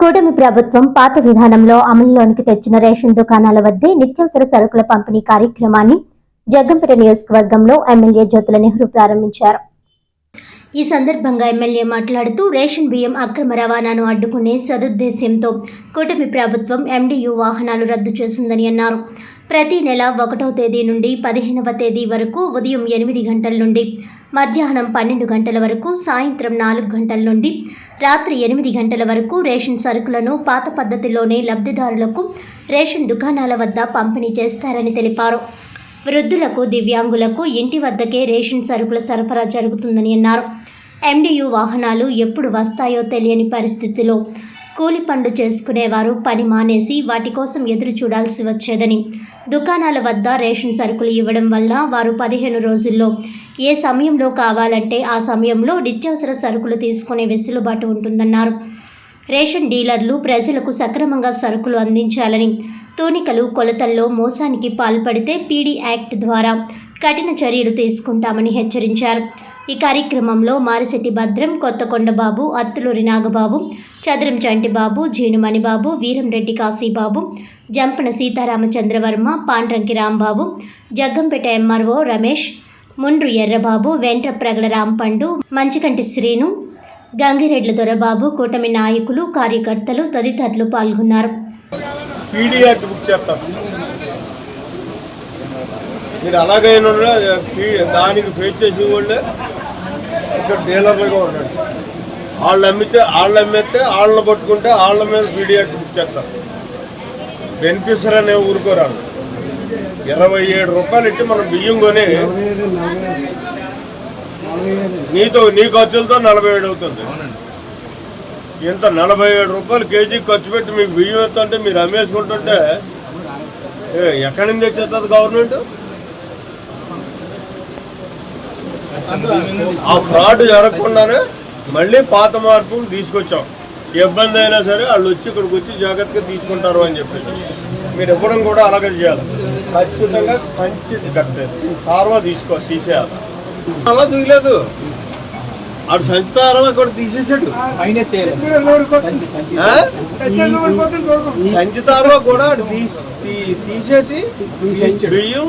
కూటమి ప్రభుత్వం పాత విధానంలో అమలులోనికి తెచ్చిన రేషన్ దుకాణాల వద్దే నిత్యావసర సరుకుల పంపిణీ కార్యక్రమాన్ని జగ్గంపేట నియోజకవర్గంలో ఎమ్మెల్యే జ్యోతుల నెహ్రూ ప్రారంభించారు. ఈ సందర్భంగా ఎమ్మెల్యే మాట్లాడుతూ రేషన్ బియ్యం అక్రమ రవాణాను అడ్డుకునే సదుద్దేశ్యంతో కూటమి ప్రభుత్వం MDU వాహనాలు రద్దు చేసిందని అన్నారు. ప్రతి నెల 1వ తేదీ నుండి 15వ తేదీ వరకు ఉదయం 8 గంటల నుండి మధ్యాహ్నం 12 గంటల వరకు, సాయంత్రం 4 గంటల నుండి రాత్రి 8 గంటల వరకు రేషన్ సరుకులను పాత పద్ధతిలోనే లబ్ధిదారులకు రేషన్ దుకాణాల వద్ద పంపిణీ చేస్తారని తెలిపారు. వృద్ధులకు, దివ్యాంగులకు ఇంటి వద్దకే రేషన్ సరుకుల సరఫరా జరుగుతుందని అన్నారు. MDU వాహనాలు ఎప్పుడు వస్తాయో తెలియని పరిస్థితిలో కూలి పనులు చేసుకునేవారు పని మానేసి వాటి కోసం ఎదురు చూడాల్సి వచ్చేదని, దుకాణాల వద్ద రేషన్ సరుకులు ఇవ్వడం వల్ల వారు 15 రోజుల్లో ఏ సమయంలో కావాలంటే ఆ సమయంలో నిత్యావసర సరుకులు తీసుకునే వెసులుబాటు ఉంటుందన్నారు. రేషన్ డీలర్లు ప్రజలకు సక్రమంగా సరుకులు అందించాలని, తూనికలు కొలతల్లో మోసానికి పాల్పడితే PD యాక్ట్ ద్వారా కఠిన చర్యలు తీసుకుంటామని హెచ్చరించారు. ఈ కార్యక్రమంలో మారిశెట్టి భద్రం, కొత్తకొండ బాబు, అత్తులూరి నాగబాబు, చదరం చంటిబాబు, జీనుమణిబాబు, వీరంరెడ్డి కాశీబాబు, జంపన సీతారామచంద్రవర్మ, పాండ్రంకి రాంబాబు, జగ్గంపేట MRO రమేష్, ముండ్రు ఎర్రబాబు, వెంట్ర ప్రగడ రాంపండు, మంచికంటి శ్రీను, గంగిరెడ్ల దొరబాబు, కూటమి నాయకులు, కార్యకర్తలు తదితరులు పాల్గొన్నారు. మీరు అలాగైనా దానికి ఫేస్ చేసి వాళ్ళే ఇక్కడ డీలర్లుగా ఉండండి. వాళ్ళు అమ్మితే వాళ్ళని పట్టుకుంటే వాళ్ళ మీద PDF బుక్ చేస్తారు. బెనిఫిషరీ అనే ఊరుకోరాను. 27 రూపాయలు ఇట్టి మనం బియ్యం కొని నీ ఖర్చులతో 47 అవుతుంది. ఇంత 47 రూపాయలు కేజీ ఖర్చు పెట్టి మీకు బియ్యం ఎత్తుంటే మీరు అమ్మేసుకుంటుంటే ఎక్కడి నుంచి తెచ్చేస్తుంది గవర్నమెంట్? ఆ ఫ్రాడ్ జరగకుండానే మళ్ళీ పాత మార్పులు తీసుకొచ్చాం. ఇబ్బంది అయినా సరే వాళ్ళు వచ్చి ఇక్కడికి వచ్చి జాగ్రత్తగా తీసుకుంటారు అని చెప్పేసి మీరు ఇవ్వడం కూడా అలాగే చేయాలి. ఖచ్చితంగా కంచి కట్టేది తారవా తీసేయాలి. అలా దిగలేదు, ఆడు సంచితారవా కూడా తీసేసాడు. సంచితారవా కూడా తీసేసి బియ్యం